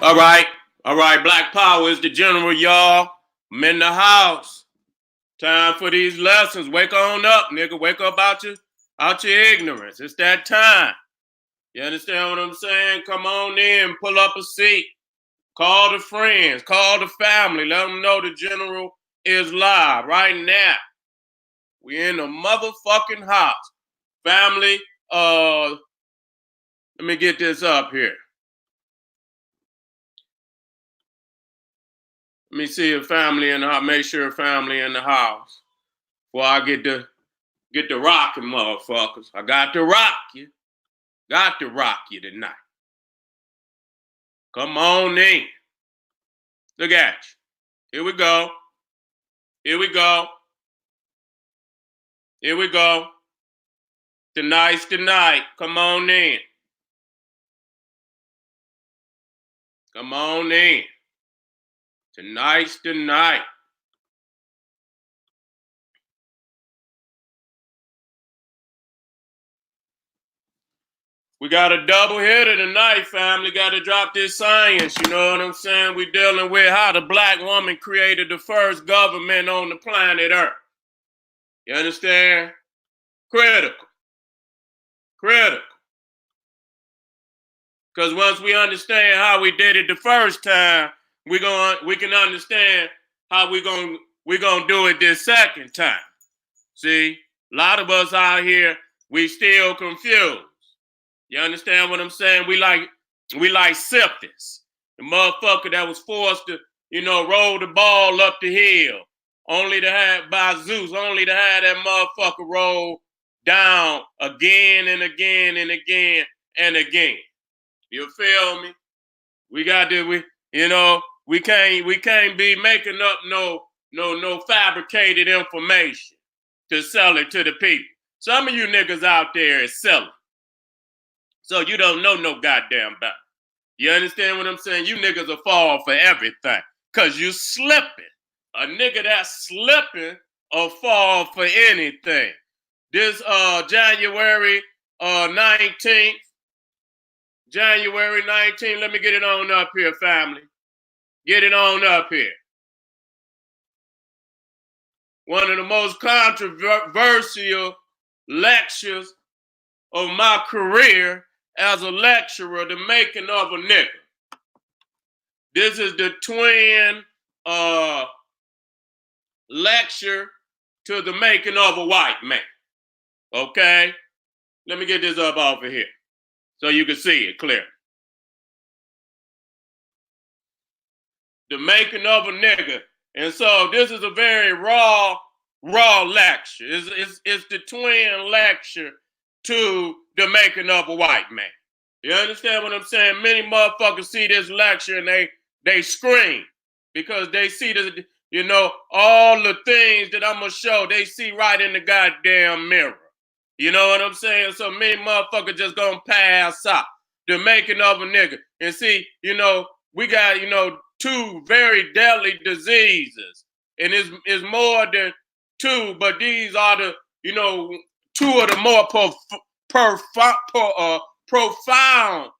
All right. All right. Black Power is the general, y'all. I'm in the house. Time for these lessons. Wake on up, nigga. Wake up out your ignorance. It's that time. You understand what I'm saying? Come on in. Pull up a seat. Call the friends. Call the family. Let them know the general is live right now. We in the motherfucking house. Family, let me get this up here. Let me see if family in the house. Make sure family in the house. Before I get the rocking, motherfuckers. I got to rock you. Got to rock you tonight. Come on in. Look at you. Here we go. Here we go. Here we go. Tonight's the night. Come on in. Come on in. Tonight's the night. We got a double hitter tonight, family. Got to drop this science, you know what I'm saying? We dealing with how the black woman created the first government on the planet Earth. You understand? Critical. Critical. Because once we understand how we did it the first time, we can understand how we gonna do it this second time. See, a lot of us out here, we still confused. You understand what I'm saying? We like Siftis, the motherfucker that was forced to, roll the ball up the hill, only to have by Zeus, only to have that motherfucker roll down again and again and again and again. You feel me? We got to, we can't be making up no fabricated information to sell it to the people. Some of you niggas out there is selling. So you don't know no goddamn about it. You understand what I'm saying? You niggas will fall for everything because you slipping. A nigga that's slipping will fall for anything. This January 19th, let me get it on up here, family. Get it on up here. One of the most controversial lectures of my career as a lecturer, the making of a nigga. This is the twin lecture to the making of a white man. Okay? Let me get this up off of here so you can see it clearly. The making of a nigga. And so this is a very raw lecture. It's the twin lecture to the making of a white man. You understand what I'm saying? Many motherfuckers see this lecture and they scream because they see all the things that I'm gonna show, they see right in the goddamn mirror. You know what I'm saying? So many motherfuckers just gonna pass out. The making of a nigga. And see, we got, two very deadly diseases. And it's more than two, but these are the, two of the more profound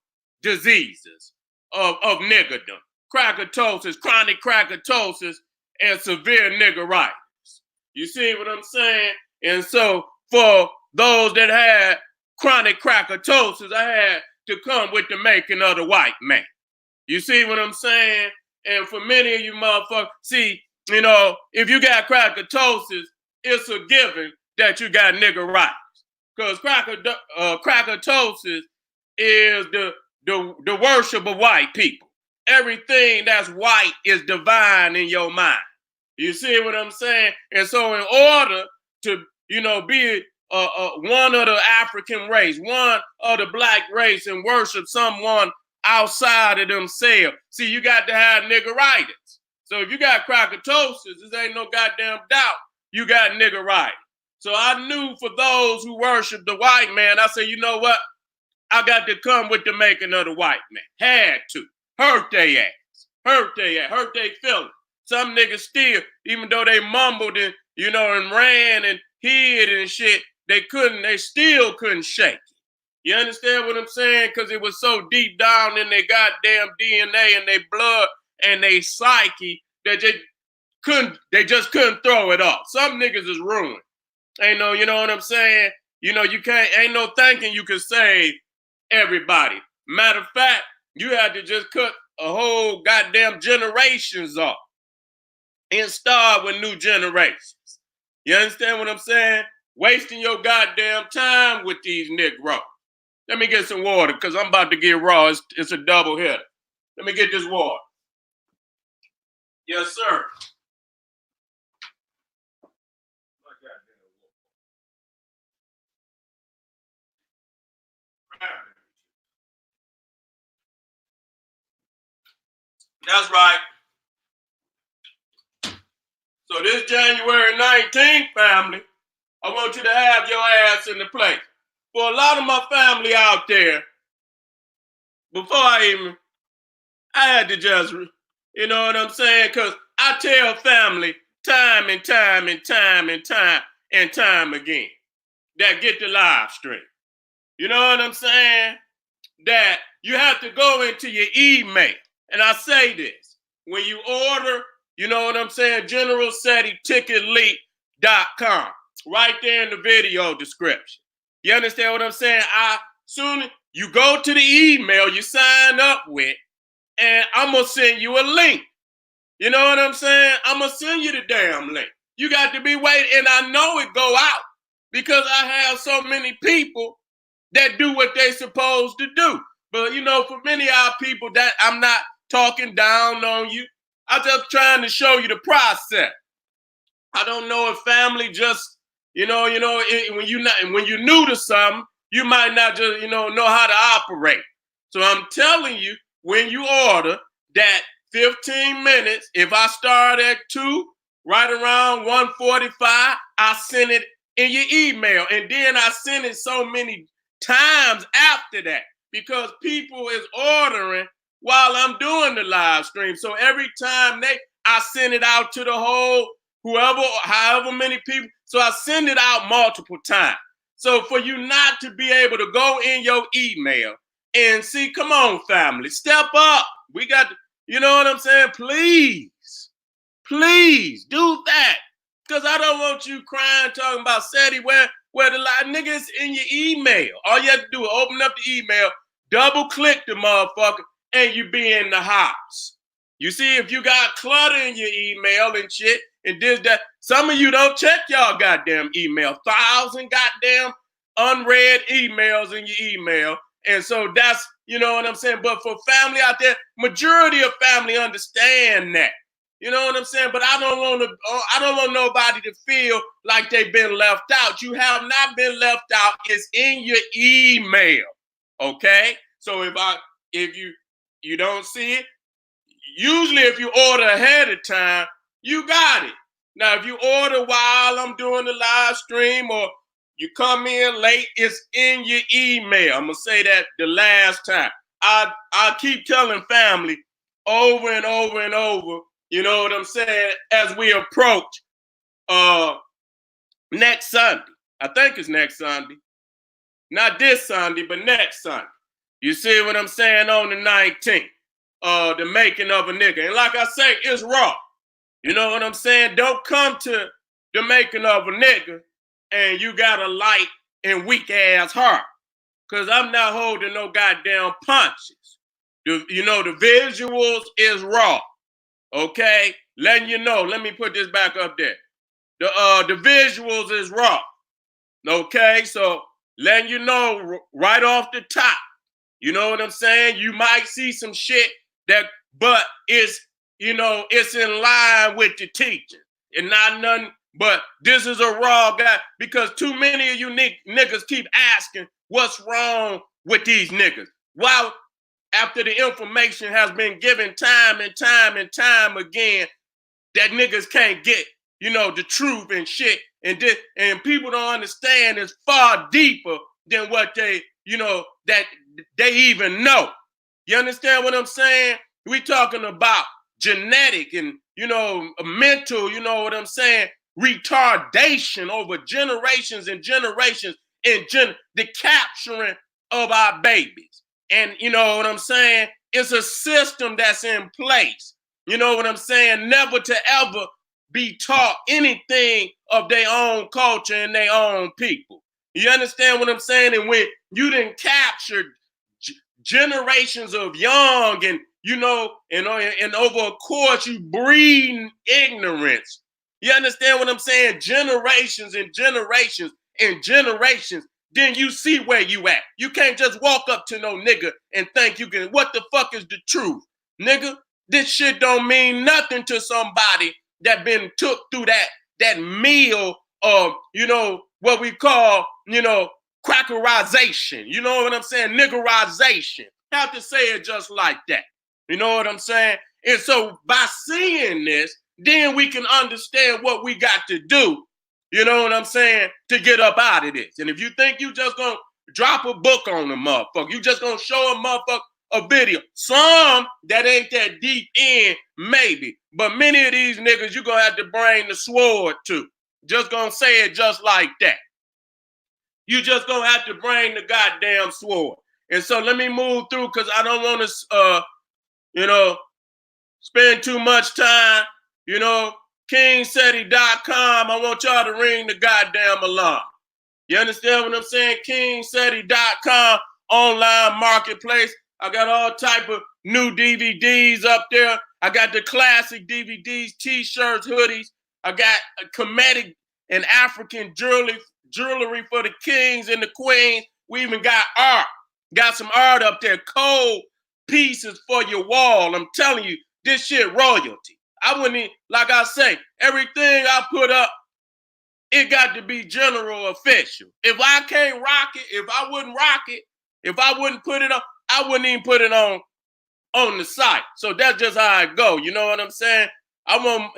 diseases of niggerdom. Crackatosis, chronic crackatosis, and severe niggeritis. You see what I'm saying? And so for those that had chronic crackatosis, I had to come with the making of the white man. You see what I'm saying? And for many of you motherfuckers, see, if you got crackatosis, it's a given that you got niggeritis. Because crackatosis is the worship of white people. Everything that's white is divine in your mind. You see what I'm saying? And so in order to, be one of the African race, one of the black race and worship someone outside of themselves, see, you got to have niggeritis. So if you got crackatosis, this ain't no goddamn doubt you got niggeritis. So I knew for those who worship the white man, I said, you know what? I got to come with the making of the white man. Had to. Hurt they ass. Hurt they feelings. Some niggas still, even though they mumbled and, and ran and hid and shit, they still couldn't shake it. You understand what I'm saying? Because it was so deep down in their goddamn DNA and their blood and their psyche that they just couldn't throw it off. Some niggas is ruined. Ain't no, you know what I'm saying? You know, you can't, ain't no thinking you can save everybody. Matter of fact, you had to just cut a whole goddamn generations off and start with new generations. You understand what I'm saying? Wasting your goddamn time with these Negroes. Let me get some water because I'm about to get raw. It's a double hitter. Let me get this water. Yes, sir. That's right. So this January 19th, family, I want you to have your ass in the place. For a lot of my family out there, before I had to just, you know what I'm saying? Because I tell family time and time and time and time and time again that get the live stream. You know what I'm saying? That you have to go into your email. And I say this, when you order, you know what I'm saying, General Seti ticketleap.com, right there in the video description. You understand what I'm saying? Soon you go to the email you sign up with, and I'm going to send you a link. You know what I'm saying? I'm going to send you the damn link. You got to be waiting, and I know it go out because I have so many people that do what they supposed to do. But, you know, for many of our people, that I'm not talking down on you. I'm just trying to show you the process. I don't know if family just, when you're new to something, you might not just, know how to operate. So I'm telling you, when you order that 15 minutes, if I start at 2, right around 1:45, I send it in your email. And then I send it so many times after that because people is ordering while I'm doing the live stream. So every time I send it out to the whole however many people. So I send it out multiple times. So for you not to be able to go in your email and see, come on, family, step up. We got, you know what I'm saying? Please do that. Because I don't want you crying, talking about Seti, where the niggas in your email. All you have to do is open up the email, double click the motherfucker, and you be in the house. You see, if you got clutter in your email and shit, and this, that, some of you don't check y'all goddamn email. 1,000 goddamn unread emails in your email. And so that's, you know what I'm saying? But for family out there, majority of family understand that. You know what I'm saying? But I don't want nobody to feel like they've been left out. You have not been left out. It's in your email. Okay? So if you don't see it, usually if you order ahead of time, you got it. Now, if you order while I'm doing the live stream or you come in late, it's in your email. I'm going to say that the last time. I keep telling family over and over and over, you know what I'm saying, as we approach next Sunday. I think it's next Sunday. Not this Sunday, but next Sunday. You see what I'm saying, on the 19th. The making of a nigga. And like I say, it's raw. You know what I'm saying? Don't come to the making of a nigga and you got a light and weak ass heart. Because I'm not holding no goddamn punches. The visuals is raw. Okay? Letting you know. Let me put this back up there. The visuals is raw. Okay? So letting you know right off the top. You know what I'm saying? You might see some shit but it's in line with the teaching. And not nothing, but this is a raw guy because too many of you niggas keep asking what's wrong with these niggas. Why, after the information has been given time and time and time again, that niggas can't get, the truth and shit. And people don't understand it's far deeper than what they, that they even know. You understand what I'm saying? We talking about genetic and, mental, you know what I'm saying, retardation over generations and generations and the capturing of our babies. And you know what I'm saying? It's a system that's in place. You know what I'm saying? Never to ever be taught anything of their own culture and their own people. You understand what I'm saying? And when you didn't capture generations of young and and over a course you breed ignorance. You understand what I'm saying? Generations and generations and generations. Then you see where you at. You can't just walk up to no nigga and think you can. What the fuck is the truth, nigga? This shit don't mean nothing to somebody that been took through that meal of what we call crackerization. You know what I'm saying? Niggerization. Have to say it just like that. You know what I'm saying? And so by seeing this, then we can understand what we got to do, you know what I'm saying, to get up out of this. And if you think you just gonna drop a book on the motherfucker, you just gonna show a motherfucker a video. Some that ain't that deep in, maybe. But many of these niggas, you gonna have to bring the sword to. Just gonna say it just like that. You just gonna have to bring the goddamn sword. And so let me move through because I don't want to, spend too much time. KingSeti.com. I want y'all to ring the goddamn alarm. You understand what I'm saying? KingSeti.com, online marketplace. I got all type of new DVDs up there. I got the classic DVDs, t-shirts, hoodies. I got Kemetic and African jewelry for the kings and the queens. We even got art. Got some art up there, cold pieces for your wall. I'm telling you, this shit royalty. I wouldn't even, like I say, everything I put up, it got to be general official. If I can't rock it, if I wouldn't rock it, if I wouldn't put it on, I wouldn't even put it on the site. So that's just how I go. You know what I'm saying? I want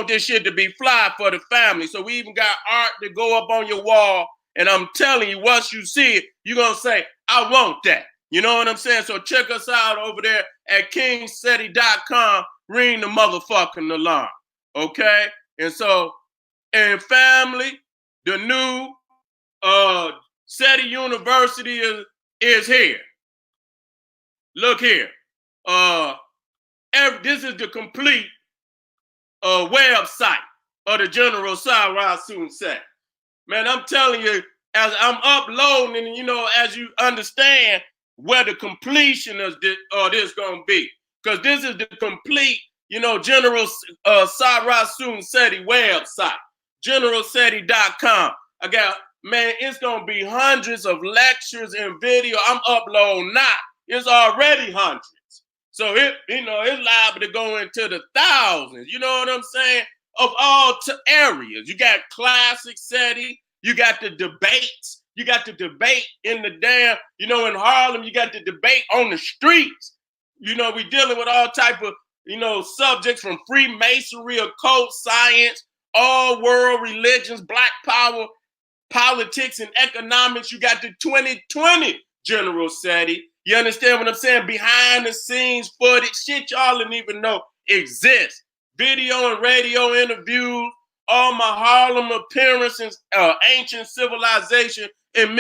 this shit to be fly for the family. So we even got art to go up on your wall. And I'm telling you, once you see it, you're going to say, I want that. You know what I'm saying? So check us out over there at KingSeti.com. Ring the motherfucking alarm. Okay? And so, and family, the new Seti University is here. Look here. This is the complete website of the General Cyrus Seti. Man, I'm telling you, as I'm uploading, and as you understand where the completion of this gonna be, because this is the complete, General Cyrus Seti website, GeneralSeti.com. I got, man, it's gonna be hundreds of lectures and video. I'm uploading now. It's already hundreds. So it's liable to go into the thousands. You know what I'm saying? Of all areas. You got classic Seti, you got the debates, you got the debate in the damn, in Harlem, you got the debate on the streets. We dealing with all type of, subjects from Freemasonry, occult science, all world religions, black power, politics, and economics. You got the 2020 General Seti. You understand what I'm saying? Behind the scenes footage, shit y'all didn't even know exists. Video and radio interviews, all my Harlem appearances, ancient civilization and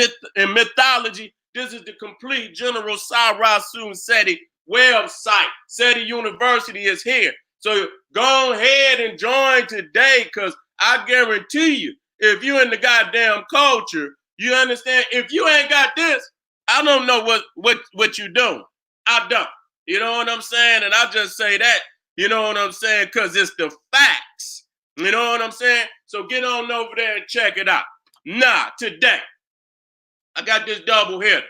mythology. This is the complete General Cyrus Seti website. Seti University is here. So go ahead and join today, because I guarantee you, if you in the goddamn culture, you understand, if you ain't got this, I don't know what you doing. I don't. You know what I'm saying? And I just say that, you know what I'm saying? Because it's the facts. You know what I'm saying? So get on over there and check it out. Nah, today, I got this double hitter.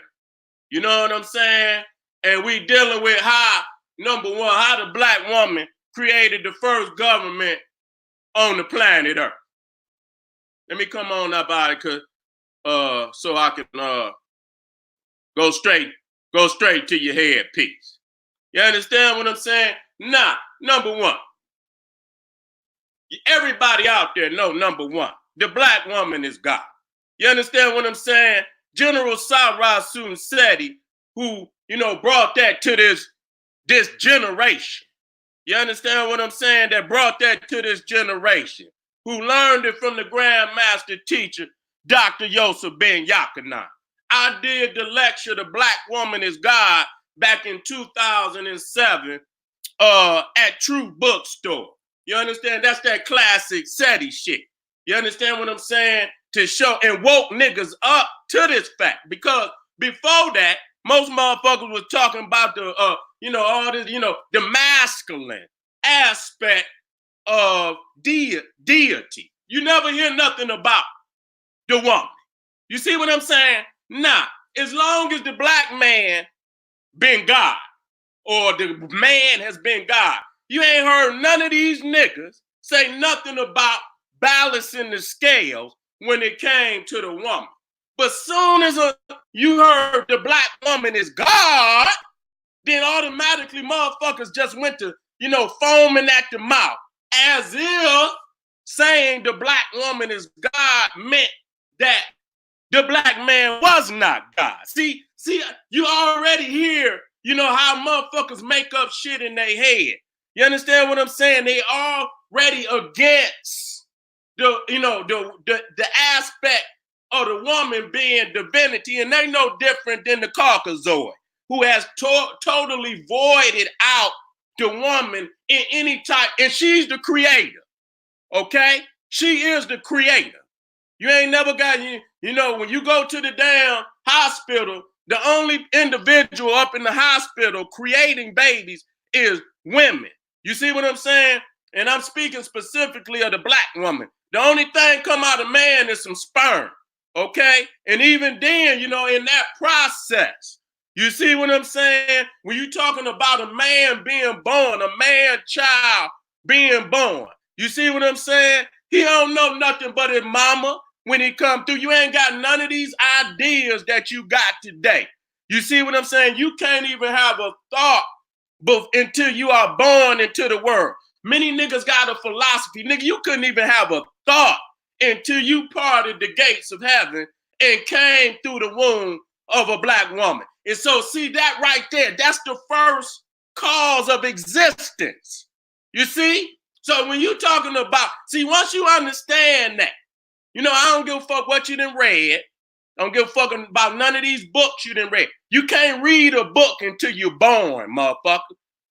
You know what I'm saying? And we dealing with how, number one, how the black woman created the first government on the planet Earth. Let me come on up out of it, so I can go straight to your headpiece. You understand what I'm saying? Nah, number one. Everybody out there know number one. The black woman is God. You understand what I'm saying? General Cyrus Seti, who, brought that to this generation. You understand what I'm saying? That brought that to this generation. Who learned it from the Grand Master teacher, Dr. Yosef Ben Yakanan. I did the lecture, The Black Woman is God, back in 2007 at True Bookstore. You understand? That's that classic Seti shit. You understand what I'm saying? To show and woke niggas up to this fact. Because before that, most motherfuckers was talking about the, all this, the masculine aspect of deity. You never hear nothing about the woman. You see what I'm saying? Nah, as long as the black man been God, or the man has been God, you ain't heard none of these niggas say nothing about balancing the scales when it came to the woman. But soon as you heard the black woman is God, then automatically motherfuckers just went to, foaming at the mouth, as if saying the black woman is God meant that the black man was not God. See, you already hear, how motherfuckers make up shit in their head. You understand what I'm saying? They already against the aspect of the woman being divinity, and they no different than the Caucasoid, who has totally voided out the woman in any type, and she's the creator. Okay? She is the creator. You ain't never got, when you go to the damn hospital, the only individual up in the hospital creating babies is women. You see what I'm saying? And I'm speaking specifically of the black woman. The only thing come out of man is some sperm, okay? And even then, in that process, you see what I'm saying? When you talking about a man being born, a man child being born, you see what I'm saying? He don't know nothing but his mama. When he come through, you ain't got none of these ideas that you got today. You see what I'm saying? You can't even have a thought until you are born into the world. Many niggas got a philosophy. Nigga, you couldn't even have a thought until you parted the gates of heaven and came through the womb of a black woman. And so see that right there, that's the first cause of existence. You see? So when you talking about, once you understand that, I don't give a fuck what you done read. I don't give a fuck about none of these books you done read. You can't read a book until you're born, motherfucker.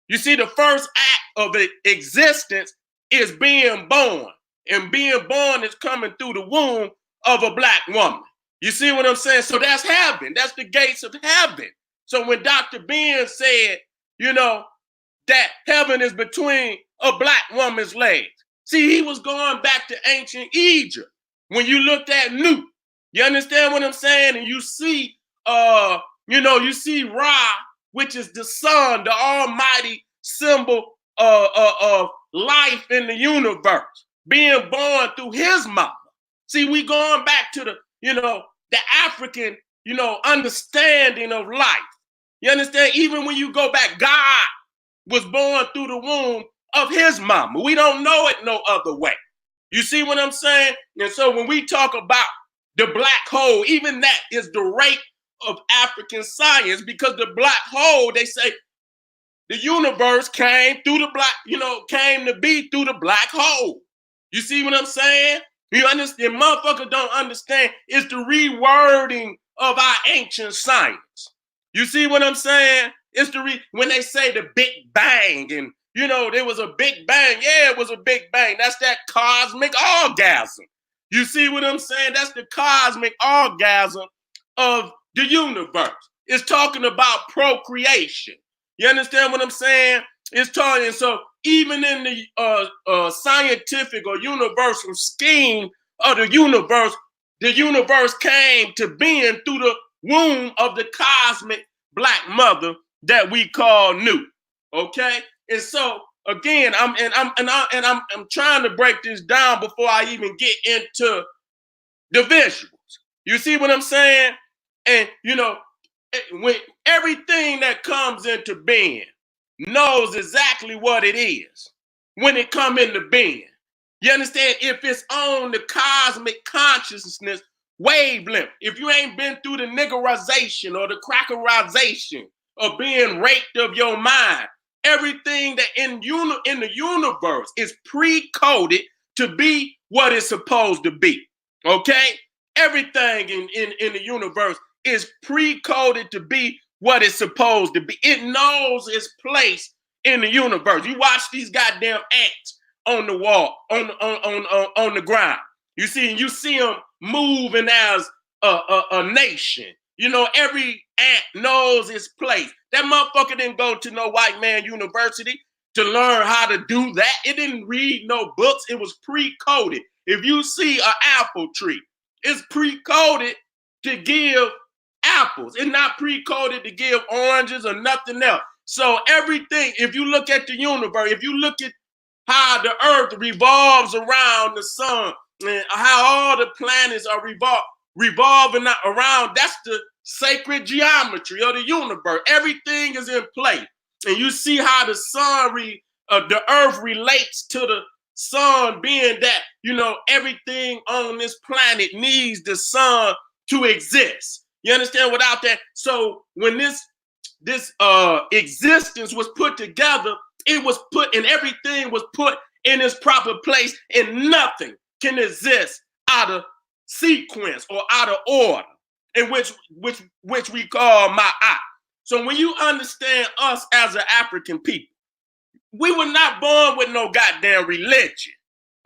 You see, the first act of existence is being born. And being born is coming through the womb of a black woman. You see what I'm saying? So that's heaven. That's the gates of heaven. So when Dr. Ben said, that heaven is between a black woman's legs. See, he was going back to ancient Egypt. When you looked at Newt, you understand what I'm saying? And you see, you see Ra, which is the sun, the almighty symbol of life in the universe, being born through his mama. See, we going back to the African, understanding of life. You understand? Even when you go back, God was born through the womb of his mama. We don't know it no other way. You see what I'm saying? And so when we talk about the black hole, even that is the rate of African science, because the black hole, they say the universe came through the came to be through the black hole. You see what I'm saying? You understand? Motherfuckers don't understand. It's the rewording of our ancient science. You see what I'm saying? It's when they say the Big Bang and there was a big bang. Yeah, it was a big bang. That's that cosmic orgasm. You see what I'm saying? That's the cosmic orgasm of the universe. It's talking about procreation. You understand what I'm saying? It's talking. So even in the scientific or universal scheme of the universe came to being through the womb of the cosmic black mother that we call Newt. Okay? And so again, I'm trying to break this down before I even get into the visuals. You see what I'm saying? And when everything that comes into being knows exactly what it is when it come into being. You understand? If it's on the cosmic consciousness wavelength, if you ain't been through the niggerization or the crackerization of being raped of your mind, everything that in the universe is pre-coded to be what it's supposed to be. Okay? Everything in the universe is pre-coded to be what it's supposed to be. It knows its place in the universe. You watch these goddamn ants on the wall, on the ground. You see them moving as a nation. You know, every ant knows its place. That motherfucker didn't go to no white man university to learn how to do that. It didn't read no books. It was pre-coded. If you see an apple tree, it's pre-coded to give apples. It's not pre-coded to give oranges or nothing else. So everything, if you look at the universe, if you look at how the earth revolves around the sun and how all the planets are revolving around, that's the sacred geometry of the universe. Everything is in place. And you see how the sun, the earth relates to the sun, being that, you know, everything on this planet needs the sun to exist. You understand? Without that, so when this existence was put together, it was put, and everything was put in its proper place, and nothing can exist out of sequence or out of order, in which we call ma'at. So when you understand us as an African people, we were not born with no goddamn religion.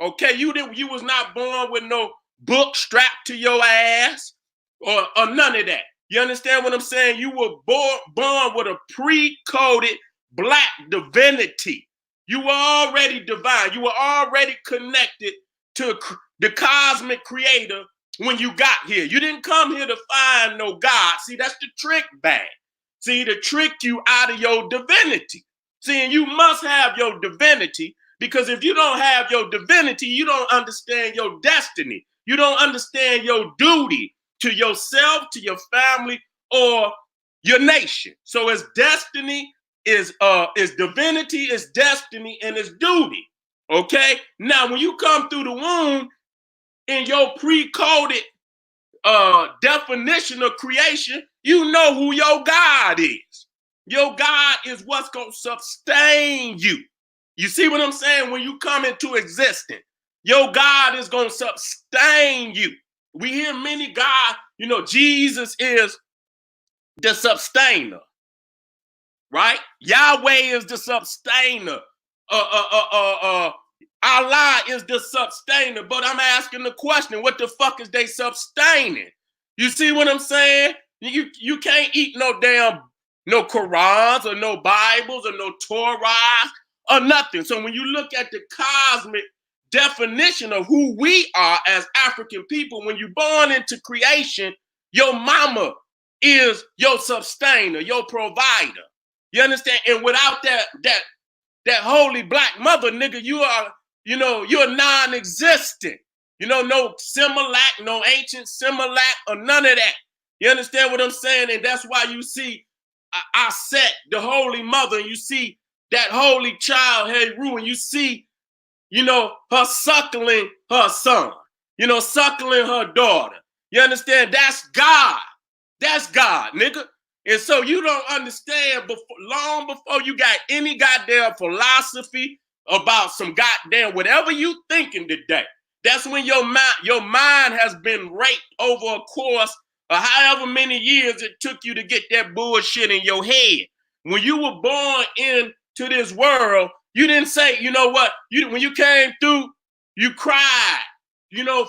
Okay, you was not born with no book strapped to your ass or none of that. You understand what I'm saying? You were born with a pre-coded black divinity. You were already divine. You were already connected to the cosmic creator when you got here. You didn't come here to find no God. See, that's the trick bag. See, to trick you out of your divinity. See, and you must have your divinity, because if you don't have your divinity, you don't understand your destiny. You don't understand your duty to yourself, to your family, or your nation. So it's destiny, is divinity, is destiny, and it's duty. Okay? Now, when you come through the womb in your pre-coded definition of creation, you know who your God is. Your God is what's going to sustain you. You see what I'm saying? When you come into existence, your God is going to sustain you. We hear many gods, you know, Jesus is the sustainer, right? Yahweh is the sustainer. Allah is the sustainer. But I'm asking the question, what the fuck is they sustaining? You see what I'm saying? You can't eat no Qurans or no Bibles or no Torahs or nothing. So when you look at the cosmic definition of who we are as African people, when you're born into creation, your mama is your sustainer, your provider. You understand? And without that holy black mother, nigga, you're non-existent. You know, no Similac, no ancient Similac, or none of that. You understand what I'm saying? And that's why you see I Set, the holy mother, and you see that holy child, Heru, and you see, you know, her suckling her son, you know, suckling her daughter. You understand? That's God. That's God, nigga. And so you don't understand long before you got any goddamn philosophy about some goddamn whatever you thinking today. That's when your mind has been raped over a course of however many years it took you to get that bullshit in your head. When you were born into this world, you didn't say, you know what, when you came through, you cried, you know,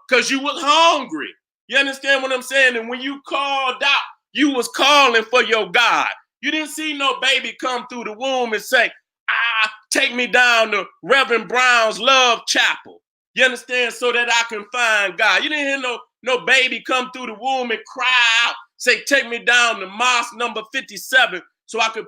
because you was hungry. You understand what I'm saying? And when you called out, you was calling for your God. You didn't see no baby come through the womb and say, take me down to Reverend Brown's Love Chapel. You understand? So that I can find God. You didn't hear no baby come through the womb and cry out, say, take me down to mosque number 57 so I could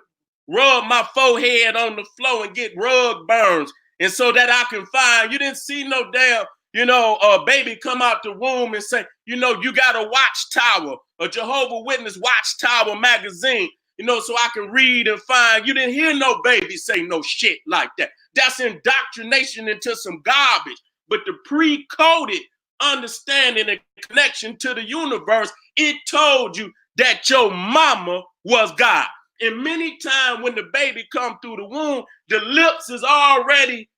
rub my forehead on the floor and get rug burns. And so that I can find, you didn't see no damn, you know, baby come out the womb and say, you know, you got a Watchtower, a Jehovah's Witness Watchtower magazine, you know, so I can read and find. You didn't hear no baby say no shit like that. That's indoctrination into some garbage. But the pre-coded understanding and connection to the universe, it told you that your mama was God. And many times when the baby come through the womb, the lips is already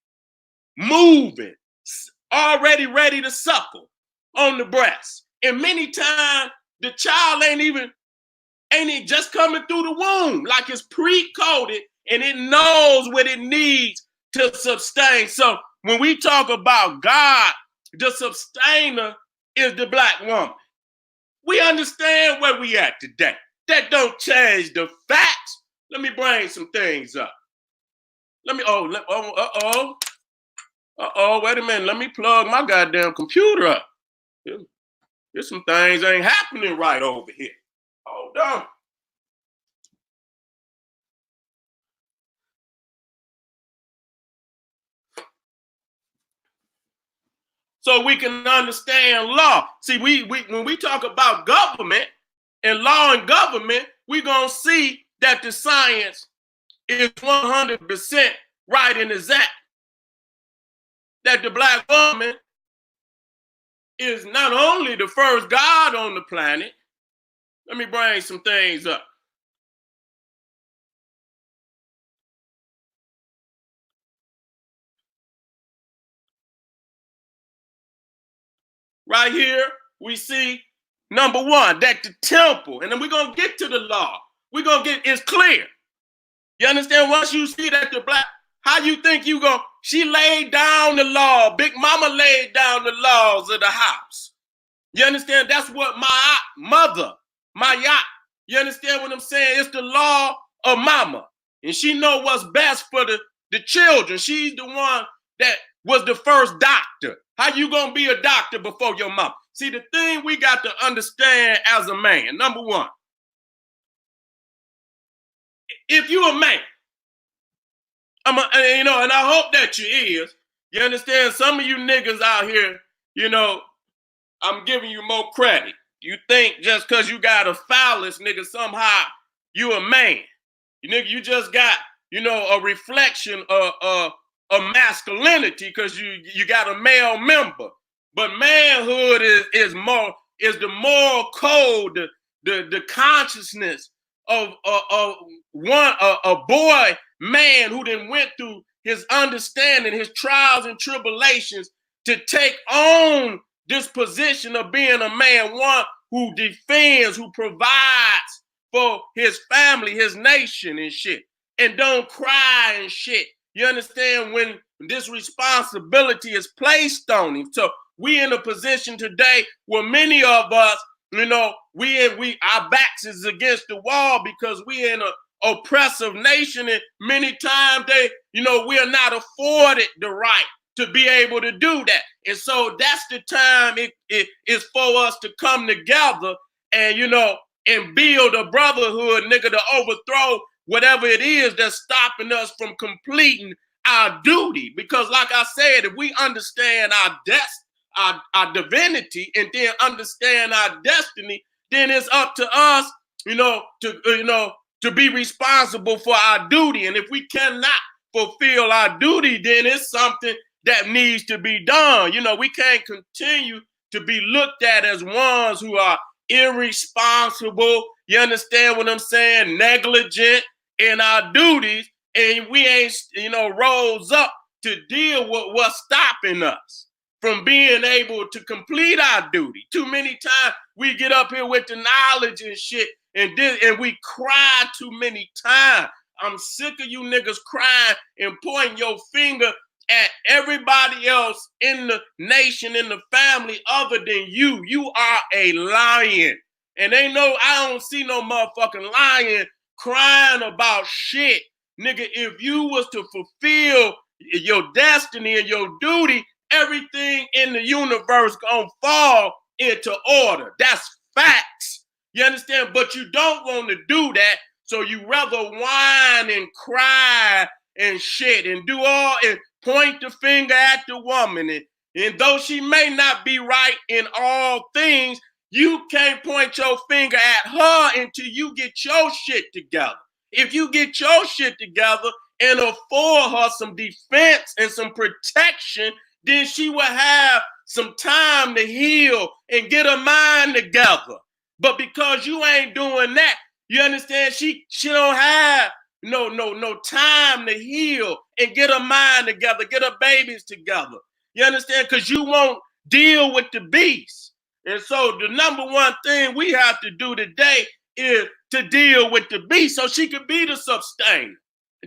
moving, already ready to suckle on the breast. And many times The child ain't just coming through the womb, like it's pre-coded and it knows what it needs to sustain. So when we talk about God, the sustainer is the black woman. We understand where we at today. That don't change the facts. Let me bring some things up. Wait a minute. Let me plug my goddamn computer up. There's some things ain't happening right over here. Hold on. So we can understand law. See, we when we talk about government and law and government, we're going to see that the science is 100% right and exact. That the black woman is not only the first God on the planet. Let me bring some things up. Right here, we see number one, that the temple, and then we're going to get to the law. We're going to get, it's clear. You understand? Once you see that the black, how you think you go, she laid down the law. Big mama laid down the laws of the house. You understand? That's what my mother, my yacht, you understand what I'm saying? It's the law of mama. And she know what's best for the children. She's the one that was the first doctor. How you gonna be a doctor before your mom? See, the thing we got to understand as a man, number one, if you a man, and I hope that you is, you understand? Some of you niggas out here, I'm giving you more credit. You think just because you got a phallus, nigga, somehow you a man. You just got, a reflection of masculinity because you got a male member. But manhood is the moral code, the consciousness of a boy man who then went through his understanding, his trials and tribulations to take on this position of being a man, one who defends, who provides for his family, his nation and shit, and don't cry and shit. You understand, when this responsibility is placed on him. So we in a position today where many of us, our backs is against the wall because we in an oppressive nation, and many times we are not afforded the right to be able to do that. And so that's the time it is for us to come together and, and build a brotherhood, nigga, to overthrow whatever it is that's stopping us from completing our duty. Because like I said, if we understand our divinity and then understand our destiny, then it's up to us, to be responsible for our duty. And if we cannot fulfill our duty, then it's something that needs to be done. We can't continue to be looked at as ones who are irresponsible, you understand what I'm saying, negligent in our duties, and we ain't, rose up to deal with what's stopping us from being able to complete our duty. Too many times we get up here with the knowledge and shit, and we cry too many times. I'm sick of you niggas crying and pointing your finger at everybody else in the nation, in the family, other than you. You are a lion. And I don't see no motherfucking lion crying about shit. Nigga, if you was to fulfill your destiny and your duty, everything in the universe gonna fall into order. That's facts. You understand? But you don't want to do that. So you rather whine and cry and shit and do all and point the finger at the woman. And though she may not be right in all things, you can't point your finger at her until you get your shit together. If you get your shit together and afford her some defense and some protection, then she will have some time to heal and get her mind together. But because you ain't doing that, you understand, she don't have no time to heal and get her mind together, get her babies together. You understand? Because you won't deal with the beast. And so the number one thing we have to do today is to deal with the beast so she could be the sustainer,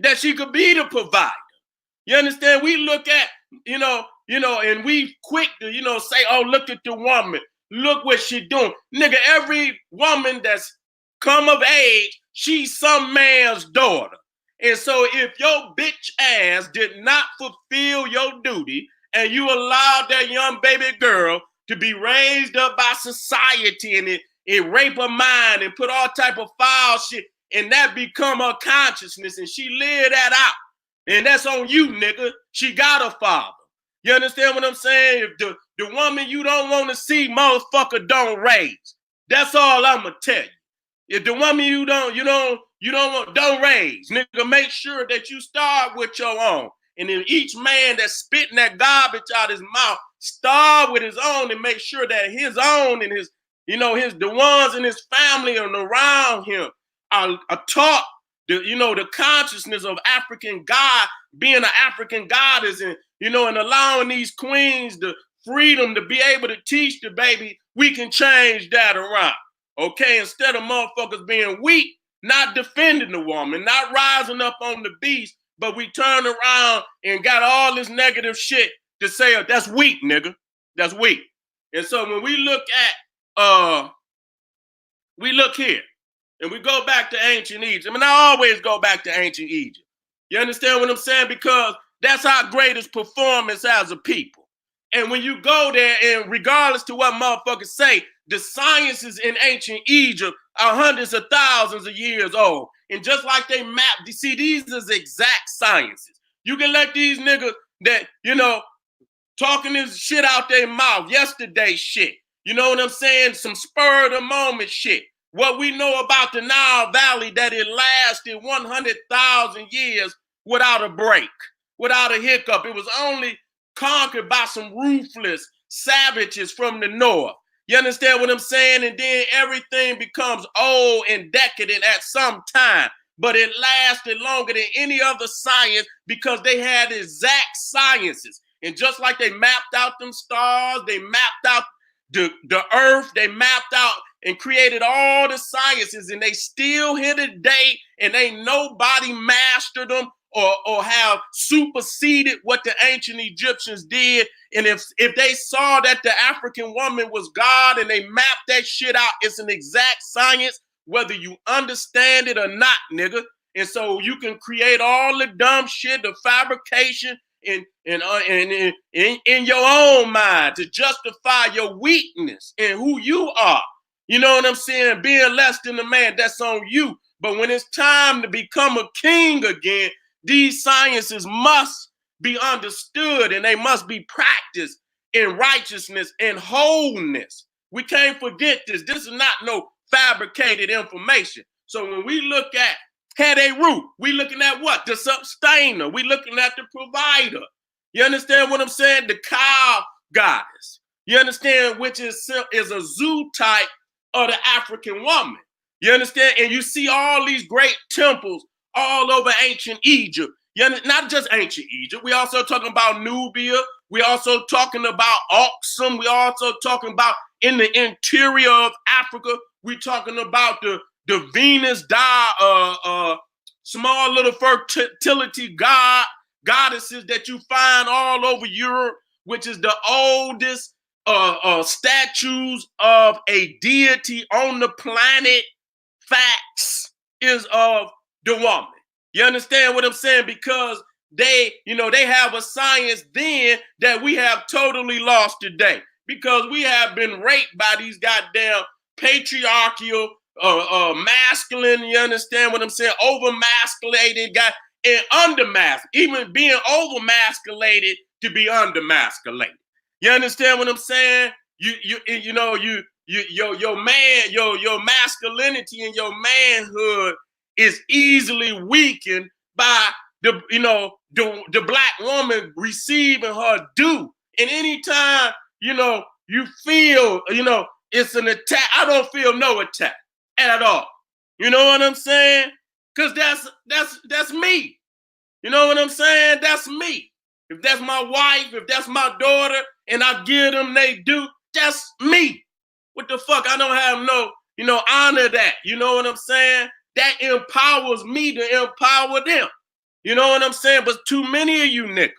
that she could be the provider. You understand? We look at, and we quick to, say, oh, look at the woman. Look what she doing. Nigga, every woman that's come of age, she's some man's daughter. And so if your bitch ass did not fulfill your duty and you allowed that young baby girl to be raised up by society and it rape her mind and put all type of foul shit and that become her consciousness and she live that out. And that's on you, nigga. She got a father. You understand what I'm saying? If the woman you don't want to see, motherfucker, don't raise. That's all I'ma tell you. If the woman you don't want, don't raise. Nigga, make sure that you start with your own. And then each man that's spitting that garbage out his mouth, start with his own and make sure that his own and his, the ones in his family and around him are taught the consciousness of African God, being an African goddess, and and allowing these queens the freedom to be able to teach the baby, we can change that around. Okay, instead of motherfuckers being weak, not defending the woman, not rising up on the beast, but we turn around and got all this negative shit to say, oh, that's weak, nigga. That's weak. And so when we look here, and we go back to ancient Egypt. I mean, I always go back to ancient Egypt. You understand what I'm saying? Because that's our greatest performance as a people. And when you go there, and regardless to what motherfuckers say, the sciences in ancient Egypt are hundreds of thousands of years old. And just like they map, you see, these is exact sciences. You can let these niggas that, talking this shit out their mouth, yesterday shit. You know what I'm saying? Some spur of the moment shit. What we know about the Nile Valley, that it lasted 100,000 years without a break, without a hiccup. It was only conquered by some ruthless savages from the north. You understand what I'm saying? And then everything becomes old and decadent at some time. But it lasted longer than any other science because they had exact sciences. And just like they mapped out them stars, they mapped out the earth, they mapped out and created all the sciences, and they still here today, and ain't nobody mastered them or have superseded what the ancient Egyptians did. And if they saw that the African woman was God and they mapped that shit out, it's an exact science, whether you understand it or not, nigga. And so you can create all the dumb shit, the fabrication in your own mind to justify your weakness and who you are. You know what I'm saying? Being less than a man, that's on you. But when it's time to become a king again, these sciences must be understood and they must be practiced in righteousness and wholeness. We can't forget this. This is not no fabricated information. So when we look at had a root, we looking at what? The sustainer. We looking at the provider. You understand what I'm saying? The cow goddess. You understand? Which is a zoo type of the African woman. You understand? And you see all these great temples all over ancient Egypt. Not just ancient Egypt. We also talking about Nubia. We also talking about Oxum. We also talking about in the interior of Africa. We talking about the Venus small little fertility goddesses that you find all over Europe, which is the oldest statues of a deity on the planet. Facts is of the woman. You understand what I'm saying? Because they have a science then that we have totally lost today, because we have been raped by these goddamn patriarchal, masculine, you understand what I'm saying? Over-masculated guy and under-masculated, even being over-masculated to be under-masculated. You understand what I'm saying? Your masculinity and your manhood is easily weakened by the black woman receiving her due. And anytime, you feel, it's an attack, I don't feel no attack at all. You know what I'm saying? Because that's me. You know what I'm saying? That's me. If that's my wife, if that's my daughter, and I give them they do, that's me. What the fuck? I don't have no, honor that. You know what I'm saying? That empowers me to empower them. You know what I'm saying? But too many of you niggas,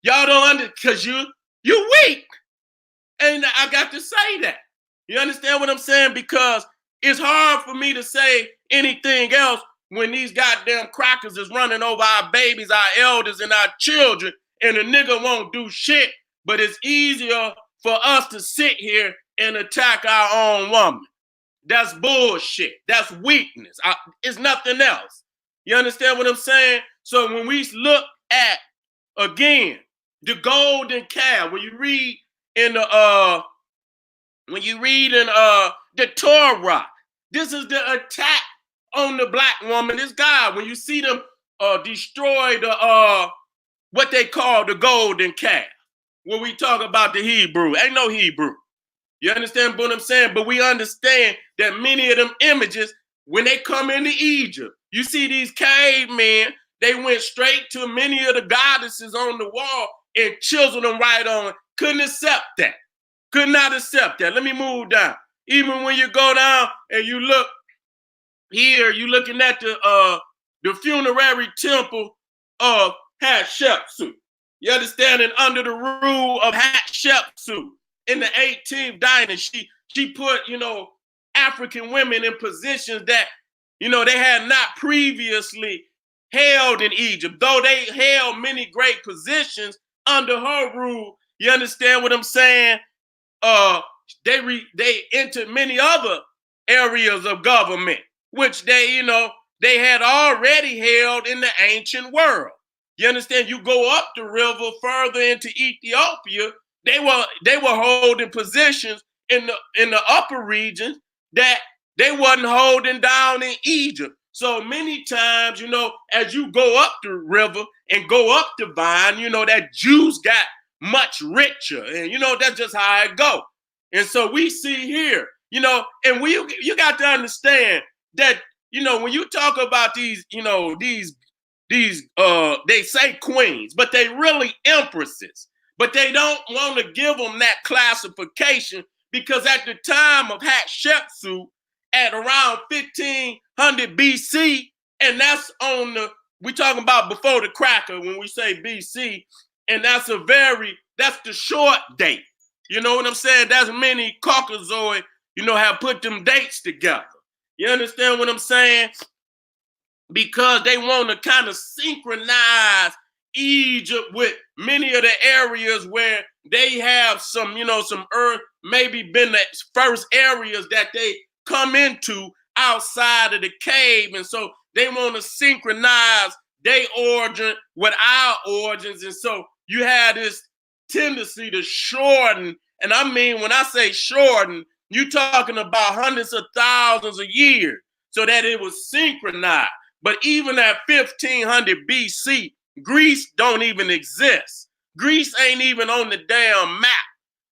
y'all don't because you weak. And I got to say that. You understand what I'm saying? Because it's hard for me to say anything else when these goddamn crackers is running over our babies, our elders, and our children, and a nigga won't do shit. But it's easier for us to sit here and attack our own woman. That's bullshit. That's weakness. It's nothing else. You understand what I'm saying? So when we look at, again, the golden calf, when you read in the Torah, this is the attack on the black woman. This God, when you see them destroy the what they call the golden calf, when we talk about the Hebrew, ain't no Hebrew. You understand what I'm saying? But we understand that many of them images, when they come into Egypt, you see these cavemen, they went straight to many of the goddesses on the wall and chiseled them right on. Couldn't accept that. Could not accept that. Let me move down. Even when you go down and you look here, you looking at the funerary temple of Hatshepsut. You understand? And under the rule of Hatshepsut in the 18th dynasty, she put, African women in positions that, they had not previously held in Egypt. Though they held many great positions under her rule, you understand what I'm saying? They entered many other areas of government, which they had already held in the ancient world. You understand? You go up the river further into Ethiopia, they were holding positions in the upper regions that they wasn't holding down in Egypt. So many times, as you go up the river and go up the vine, that juice got much richer. And, that's just how it go. And so we see here, and you got to understand that, when you talk about these, they say queens, but they really empresses. But they don't want to give them that classification because at the time of Hatshepsut, at around 1500 BC, and that's we talking about before the cracker when we say BC, and that's the short date. You know what I'm saying? That's many Caucasoid, have put them dates together. You understand what I'm saying? Because they want to kind of synchronize Egypt with many of the areas where they have some earth, maybe been the first areas that they come into outside of the cave. And so they want to synchronize their origin with our origins. And so you have this tendency to shorten. And I mean, when I say shorten, you're talking about hundreds of thousands of years so that it was synchronized. But even at 1500 BC, Greece don't even exist. Greece ain't even on the damn map.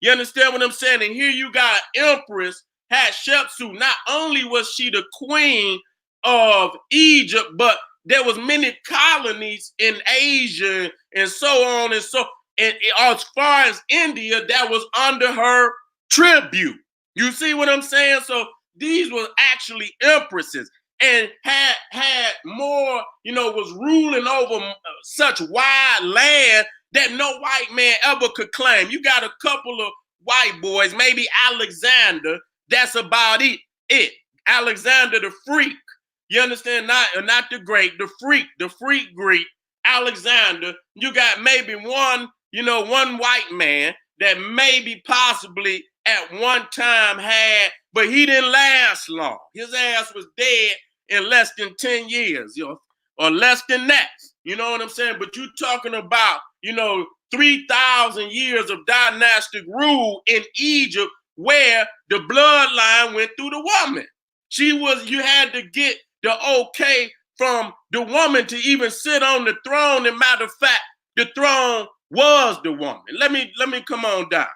You understand what I'm saying? And here you got Empress Hatshepsut. Not only was she the queen of Egypt, but there was many colonies in Asia and so on and so. And as far as India, that was under her tribute. You see what I'm saying? So these were actually empresses and had more, was ruling over such wide land that no white man ever could claim. You got a couple of white boys, maybe Alexander, that's about it. Alexander the Freak. You understand? Not the Great, the Freak Greek, Alexander. You got maybe one white man that maybe possibly at one time had, but he didn't last long. His ass was dead in less than 10 years, or less than that. You know what I'm saying? But you're talking about, 3,000 years of dynastic rule in Egypt where the bloodline went through the woman. You had to get the okay from the woman to even sit on the throne. And matter of fact, the throne was the woman. Let me come on down.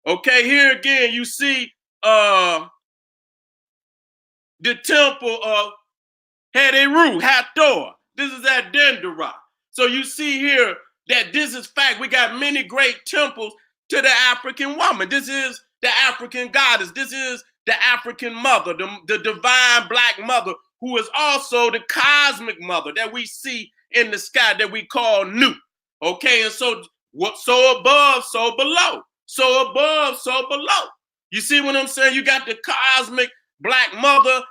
Okay, here again, you see the temple of Hathor. This is at Dendera. So you see here that this is fact. We got many great temples to the African woman. This is the African goddess. This is the African mother, the divine black mother, who is also the cosmic mother that we see in the sky that we call Nu. Okay, and so what? So above, so below. So above, so below. You see what I'm saying? You got the cosmic black mother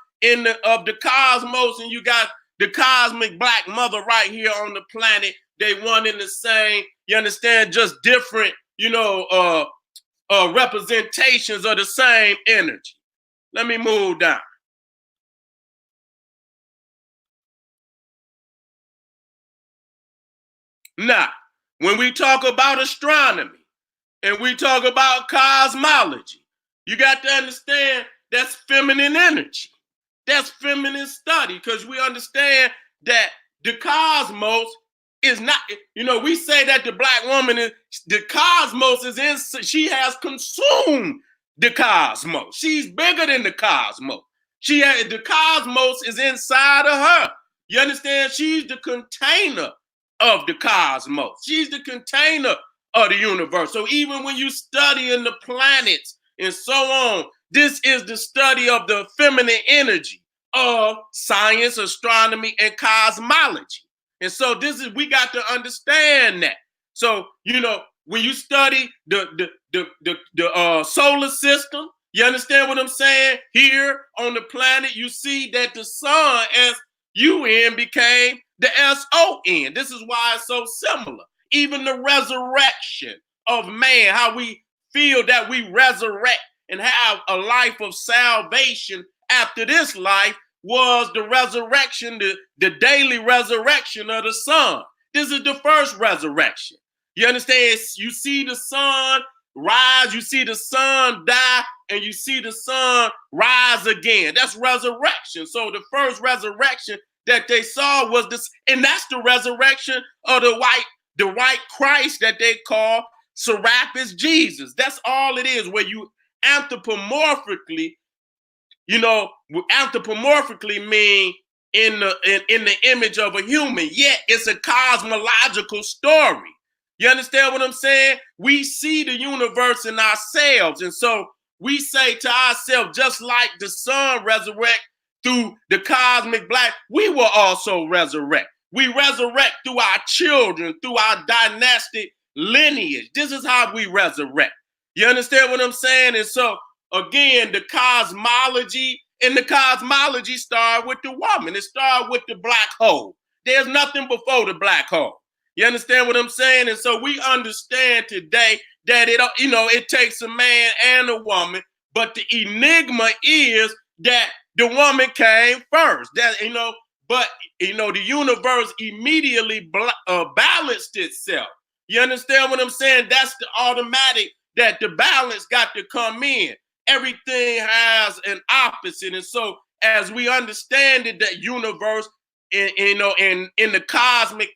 of the cosmos, and you got the cosmic black mother right here on the planet. They one in the same. You understand? Just different, representations of the same energy. Let me move down. Now, when we talk about astronomy and we talk about cosmology, you got to understand that's feminine energy. That's feminine study, because we understand that the cosmos is not, we say that the black woman is, the cosmos is in, she has consumed the cosmos. She's bigger than the cosmos. The cosmos is inside of her. You understand? She's the container of the cosmos. She's the container of the universe. So even when you study in the planets and so on, this is the study of the feminine energy of science, astronomy, and cosmology. And so we got to understand that. So, when you study the solar system, you understand what I'm saying? Here on the planet, you see that the sun, S-U-N, became the S-O-N. This is why it's so similar. Even the resurrection of man, how we feel that we resurrect and have a life of salvation after this life, was the resurrection, the daily resurrection of the sun. This is the first resurrection. You understand? You see the sun rise, you see the sun die, and you see the sun rise again. That's resurrection. So the first resurrection that they saw was this, and that's the resurrection of the white Christ that they call Serapis Jesus. That's all it is, where you anthropomorphically, anthropomorphically mean in the image of a human, yet it's a cosmological story. You understand what I'm saying? We see the universe in ourselves, and so we say to ourselves, just like the sun resurrect through the cosmic black, we will also resurrect. We resurrect through our children, through our dynastic lineage. This is how we resurrect. You understand what I'm saying? And so, again, the cosmology start with the woman. It started with the black hole. There's nothing before the black hole. You understand what I'm saying? And so we understand today that it takes a man and a woman, but the enigma is that the woman came first. But the universe immediately balanced itself. You understand what I'm saying? That's the automatic, that the balance got to come in. Everything has an opposite. And so as we understand it, that universe in the cosmic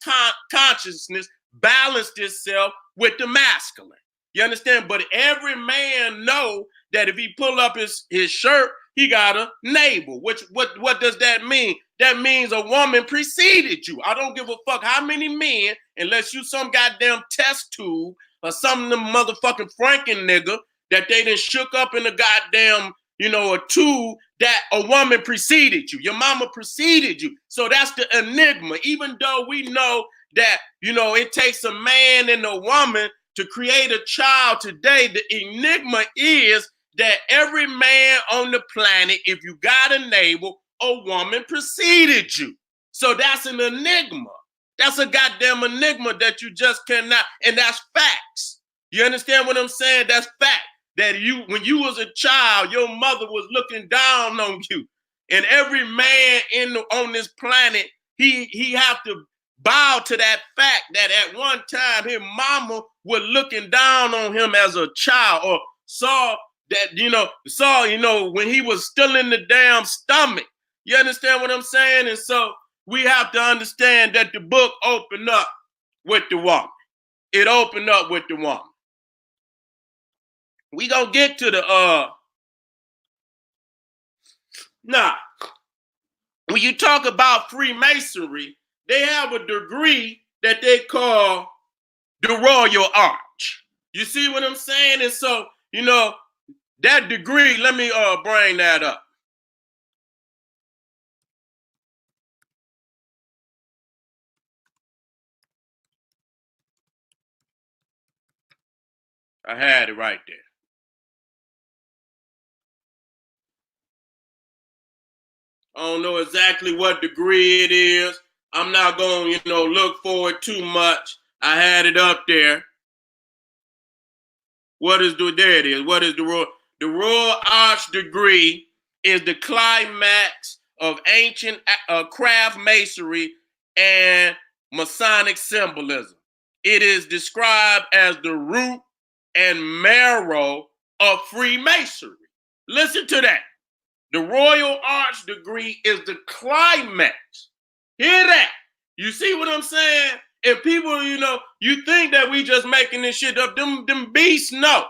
consciousness balanced itself with the masculine. You understand? But every man know that if he pull up his shirt, he got a navel. What does that mean? That means a woman preceded you. I don't give a fuck how many men, unless you some goddamn test tube or some of them motherfucking Franken nigga that they done shook up in a goddamn, a tube, that a woman preceded you. Your mama preceded you. So that's the enigma. Even though we know that, it takes a man and a woman to create a child today, the enigma is that every man on the planet, if you got a navel, a woman preceded you. So that's an enigma. That's a goddamn enigma that you just cannot, and that's facts. You understand what I'm saying? That's fact. That when you was a child, your mother was looking down on you. And every man on this planet, he have to bow to that fact that at one time his mama was looking down on him as a child, or saw that, when he was still in the damn stomach. You understand what I'm saying? And so we have to understand that the book opened up with the woman. It opened up with the woman. We gonna get to the now, when you talk about Freemasonry, they have a degree that they call the Royal Arch. You see what I'm saying? And so, That degree, let me bring that up. I had it right there. I don't know exactly what degree it is. I'm not going to, look for it too much. I had it up there. There it is. What is the Royal Arch degree is the climax of ancient craft masonry and Masonic symbolism. It is described as the root and marrow of Freemasonry. Listen to that. The Royal Arch degree is the climax. Hear that? You see what I'm saying? And people, you think that we just making this shit up. Them beasts know.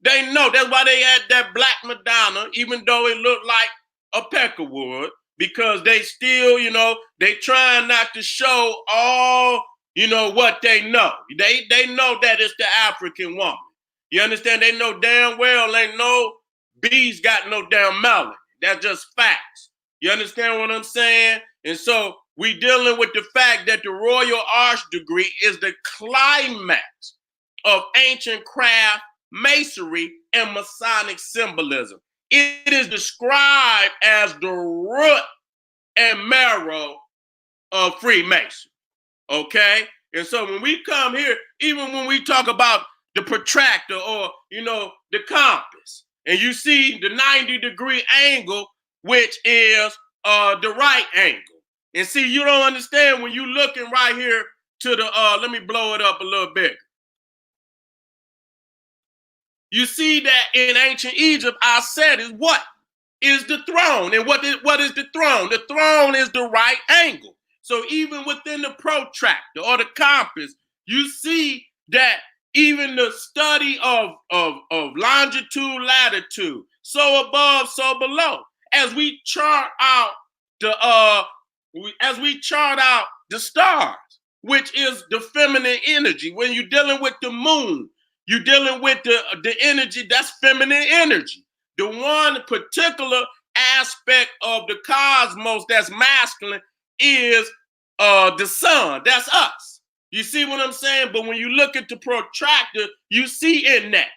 They know. That's why they had that Black Madonna, even though it looked like a peckerwood, because they still, they trying not to show all, what they know. They know that it's the African woman. You understand? They know damn well ain't no bees got no damn melon. That's just facts. You understand what I'm saying? And so we dealing with the fact that the Royal Arch degree is the climax of ancient craft masonry and Masonic symbolism. It is described as the root and marrow of Freemasonry. Okay? And so when we come here, even when we talk about the protractor or, the compass, and you see the 90-degree angle, which is the right angle. And see, you don't understand when you looking right here to the, let me blow it up a little bit. You see that in ancient Egypt, our set is what? Is the throne. And what is the throne? The throne is the right angle. So even within the protractor or the compass, you see that even the study of longitude, latitude, so above, so below, as we chart out the stars, which is the feminine energy. When you're dealing with the moon, you're dealing with the energy that's feminine energy. The one particular aspect of the cosmos that's masculine is the sun. That's us. You see what I'm saying? But when you look at the protractor, you see in that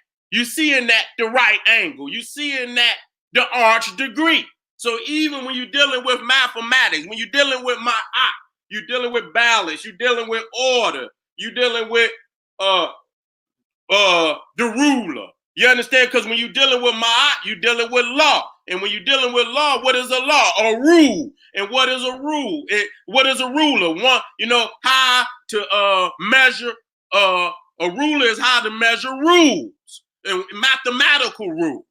the right angle. You see in that the arch degree. So even when you're dealing with mathematics, when you're dealing with ma'at, you're dealing with balance, you're dealing with order, you're dealing with the ruler. You understand? Because when you're dealing with ma'at, you're dealing with law. And when you're dealing with law, what is a law? A rule. And what is a rule? What is a ruler? How to measure, a ruler is how to measure rules, and mathematical rules.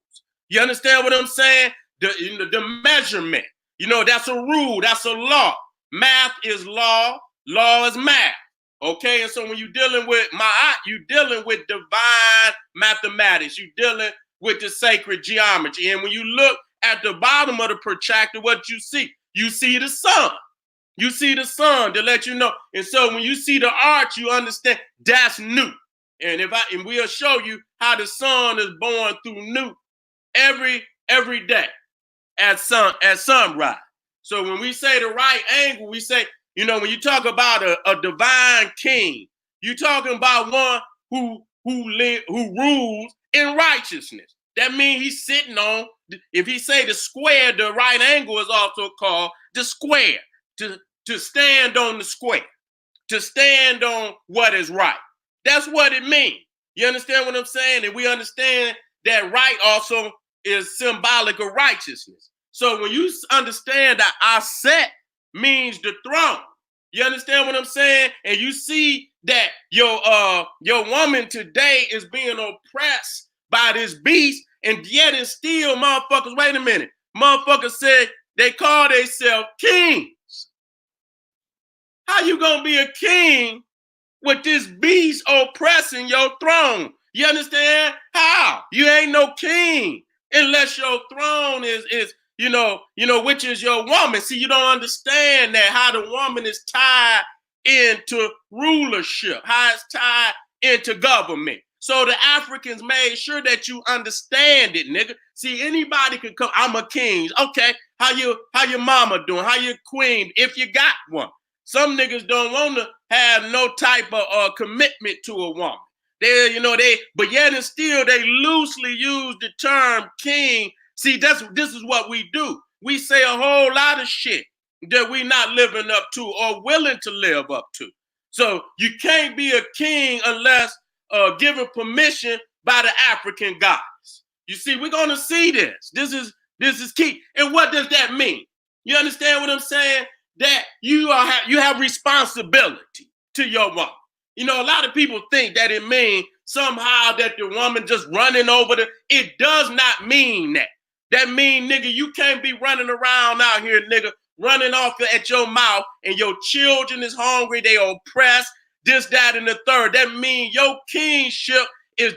You understand what I'm saying? The measurement. That's a rule. That's a law. Math is law. Law is math. Okay, and so when you're dealing with ma'at, you're dealing with divine mathematics. You're dealing with the sacred geometry. And when you look at the bottom of the protractor, what you see? You see the sun. You see the sun to let you know. And so when you see the arch, you understand that's new. And we'll show you how the sun is born through new every day at sunrise. So when we say the right angle, we say, when you talk about a divine king, you're talking about one who rules in righteousness. That means he's sitting on, if he say the square, the right angle is also called the square, to stand on the square, to stand on what is right. That's what it means. You understand what I'm saying? And we understand that right also is symbolic of righteousness. So when you understand that our set means the throne, you understand what I'm saying? And you see that your woman today is being oppressed by this beast, and yet and still motherfuckers, wait a minute, motherfuckers said they call themselves kings. How you gonna be a king with this beast oppressing your throne? You understand? How? You ain't no king unless your throne is which is your woman. See, you don't understand that how the woman is tied into rulership, how it's tied into government. So the Africans made sure that you understand it, nigga. See, anybody could come. I'm a king. Okay, how your mama doing? How your queen? If you got one. Some niggas don't want to have no type of commitment to a woman. But yet and still they loosely use the term king. See, this is what we do. We say a whole lot of shit that we not living up to or willing to live up to. So you can't be a king unless given permission by the African gods. You see, we're gonna see this. This is key. And what does that mean? You understand what I'm saying? That you have responsibility to your woman. You know, a lot of people think that it means somehow that the woman just running over the. It does not mean that. That mean, nigga, you can't be running around out here, nigga, running off at your mouth, and your children is hungry, they oppressed, this, that, and the third. That mean your kingship is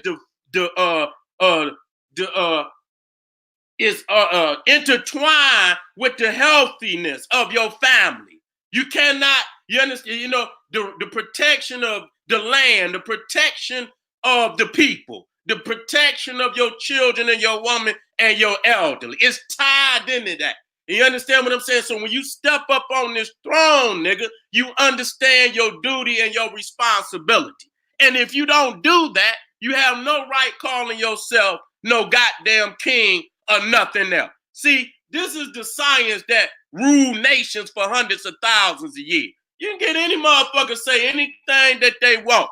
intertwined with the healthiness of your family. You cannot, you understand, you know, the protection of the land, the protection of the people, the protection of your children and your woman and your elderly. It's tied into that. You understand what I'm saying? So when you step up on this throne, nigga, you understand your duty and your responsibility. And if you don't do that, you have no right calling yourself no goddamn king or nothing else. See, this is the science that rule nations for hundreds of thousands a year. You can get any motherfucker say anything that they want.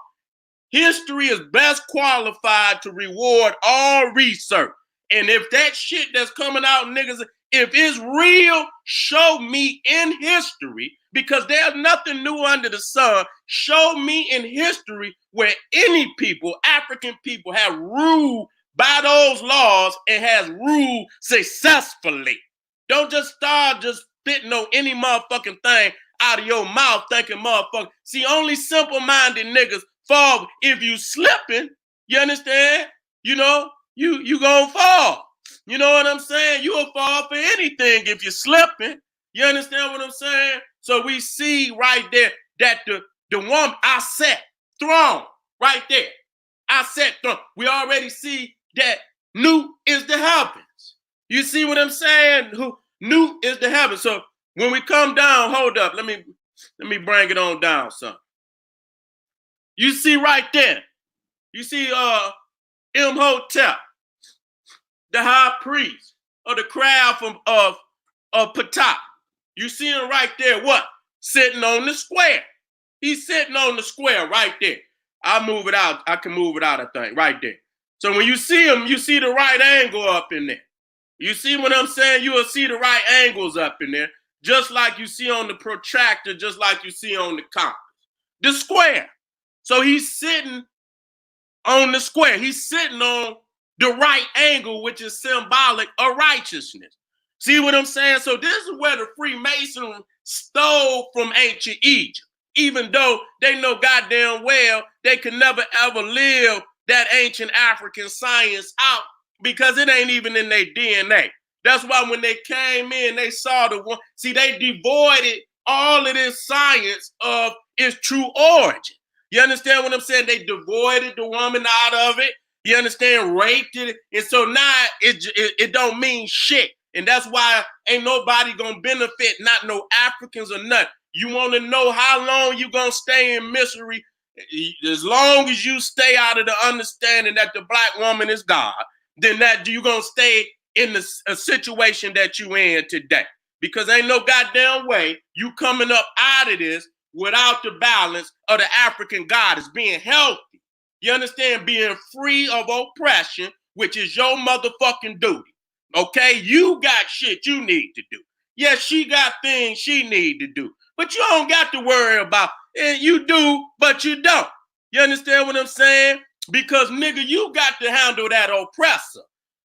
History is best qualified to reward all research. And if that shit that's coming out, niggas, if it's real, show me in history, because there's nothing new under the sun. Show me in history where any people, African people, have ruled by those laws and has ruled successfully. Don't just start just spitting on any motherfucking thing out of your mouth thinking motherfucker. See, only simple-minded niggas fall. If you slipping, you understand? You know, you gonna fall. You know what I'm saying? You'll fall for anything if you're slipping. You understand what I'm saying? So we see right there that the woman, I set throne right there. I set throne. We already see that new is the heavens. You see what I'm saying? Who new is the heavens. So when we come down, hold up. Let me bring it on down, son. You see right there. You see Imhotep, the high priest of the crowd of Ptah. You see him right there, what? Sitting on the square. He's sitting on the square right there. I'll move it out. I can move it out, I think, right there. So when you see him, you see the right angle up in there. You see what I'm saying? You will see the right angles up in there, just like you see on the protractor, just like you see on the compass. The square. So he's sitting on the square. He's sitting on the right angle, which is symbolic of righteousness. See what I'm saying? So this is where the Freemasons stole from ancient Egypt, even though they know goddamn well they could never ever live that ancient African science out because it ain't even in their DNA. That's why when they came in, they saw the one. See, they devoided all of this science of its true origin. You understand what I'm saying? They devoided the woman out of it. You understand? Raped it. And so now it don't mean shit. And that's why ain't nobody gonna benefit, not no Africans or nothing. You want to know how long you gonna stay in misery? As long as you stay out of the understanding that the black woman is God, then that you gonna stay in a situation that you in today. Because ain't no goddamn way you coming up out of this without the balance of the African goddess being healthy. You understand? Being free of oppression, which is your motherfucking duty. Okay? You got shit you need to do. Yes, she got things she need to do. But you don't got to worry about it. You do, but you don't. You understand what I'm saying? Because, nigga, you got to handle that oppressor.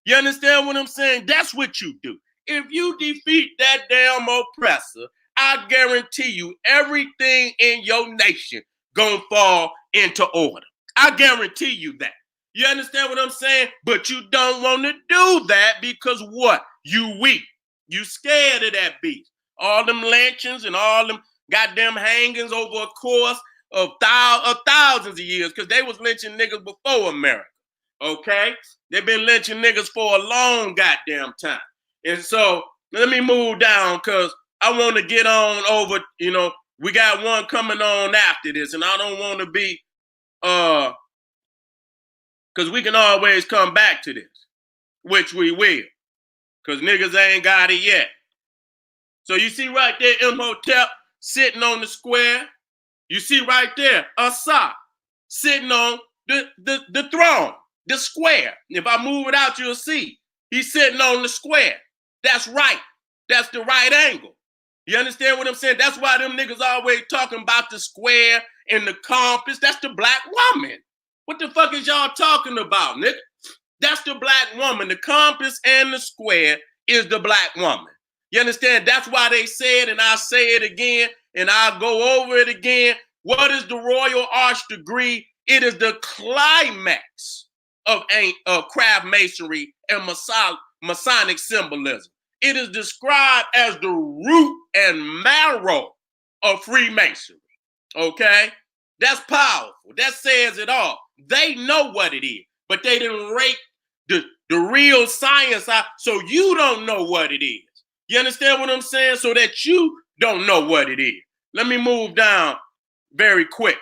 You understand what I'm saying? That's what you do. If you defeat that damn oppressor, I guarantee you everything in your nation gonna fall into order. I guarantee you that. You understand what I'm saying? But you don't want to do that because what? You weak. You scared of that beast. All them lynchings and all them goddamn hangings over a course of thousands of years, because they was lynching niggas before America. Okay? They've been lynching niggas for a long goddamn time. And so let me move down, because I want to get on over, we got one coming on after this, and I don't want to be, because we can always come back to this, which we will, because niggas ain't got it yet. So you see right there, Imhotep sitting on the square. You see right there, Asa sitting on the throne, the square. If I move it out, you'll see he's sitting on the square. That's right. That's the right angle. You understand what I'm saying? That's why them niggas always talking about the square and the compass. That's the black woman. What the fuck is y'all talking about, nigga? That's the black woman. The compass and the square is the black woman. You understand? That's why they said, and I'll say it again, and I'll go over it again. What is the Royal Arch degree? It is the climax of craft masonry and Masonic symbolism. It is described as the root and marrow of Freemasonry. Okay? That's powerful. That says it all. They know what it is, but they didn't rate the real science out, so you don't know what it is. You understand what I'm saying? So that you don't know what it is. Let me move down very quick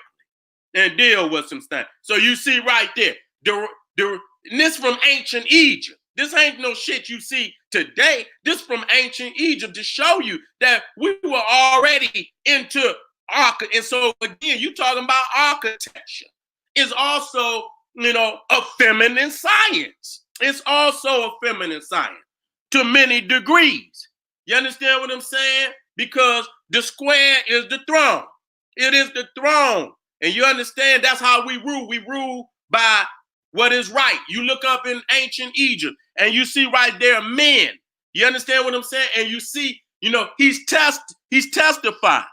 and deal with some stuff. So you see right there, and this from ancient Egypt. This ain't no shit you see today. This from ancient Egypt to show you that we were already into architecture. And so again, you talking about architecture. It's also, a feminine science. It's also a feminine science to many degrees. You understand what I'm saying? Because the square is the throne. It is the throne. And you understand that's how we rule. We rule by what is right. You look up in ancient Egypt and you see right there men. You understand what I'm saying? And you see, he's testifying.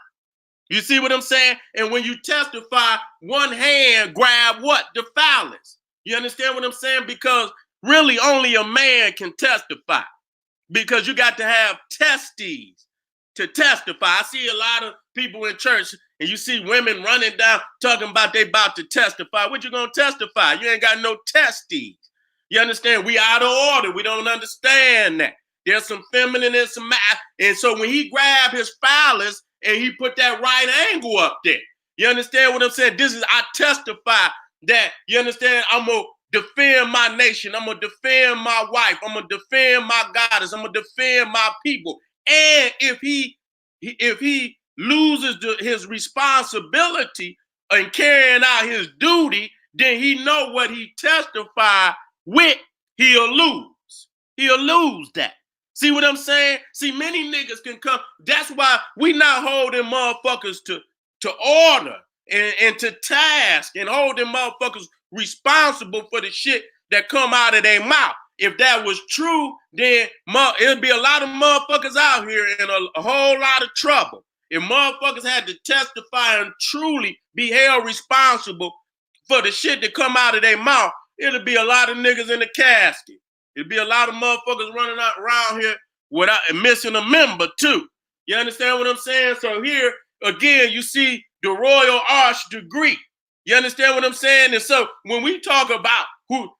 You see what I'm saying? And when you testify, one hand grab what? The phallus. You understand what I'm saying? Because really only a man can testify. Because you got to have testes to testify. I see a lot of people in church and you see women running down talking about they about to testify. What you gonna testify? You ain't got no testes. You understand? We out of order. We don't understand that. There's some feminine and some math. And so when he grabbed his phallus and he put that right angle up there, you understand what I'm saying? I testify that, you understand, I'm gonna defend my nation. I'm gonna defend my wife. I'm gonna defend my goddess. I'm gonna defend my people. And if he loses his responsibility in carrying out his duty, then he know what he testified with, he'll lose. He'll lose that. See what I'm saying? See, many niggas can come. That's why we not holding motherfuckers to order and to task and holding motherfuckers responsible for the shit that come out of their mouth. If that was true, then it'd be a lot of motherfuckers out here in a whole lot of trouble. If motherfuckers had to testify and truly be held responsible for the shit that come out of their mouth, it'd be a lot of niggas in the casket. It'd be a lot of motherfuckers running around here without missing a member too. You understand what I'm saying? So here, again, you see the Royal Arch degree. You understand what I'm saying? And so when we talk about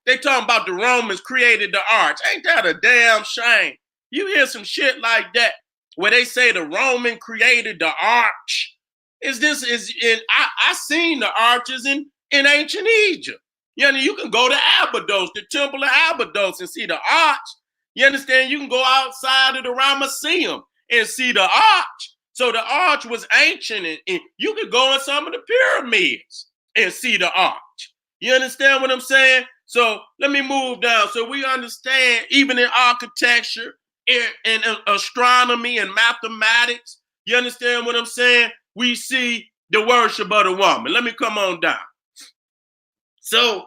they talking about the Romans created the arch, ain't that a damn shame? You hear some shit like that where they say the Roman created the arch. I seen the arches in ancient Egypt. You can go to Abydos, the Temple of Abydos, and see the arch. You understand? You can go outside of the Ramesseum and see the arch. So the arch was ancient, and you could go in some of the pyramids and see the arch. You understand what I'm saying? So let me move down. So we understand even in architecture and astronomy and mathematics, you understand what I'm saying? We see the worship of the woman. Let me come on down. So,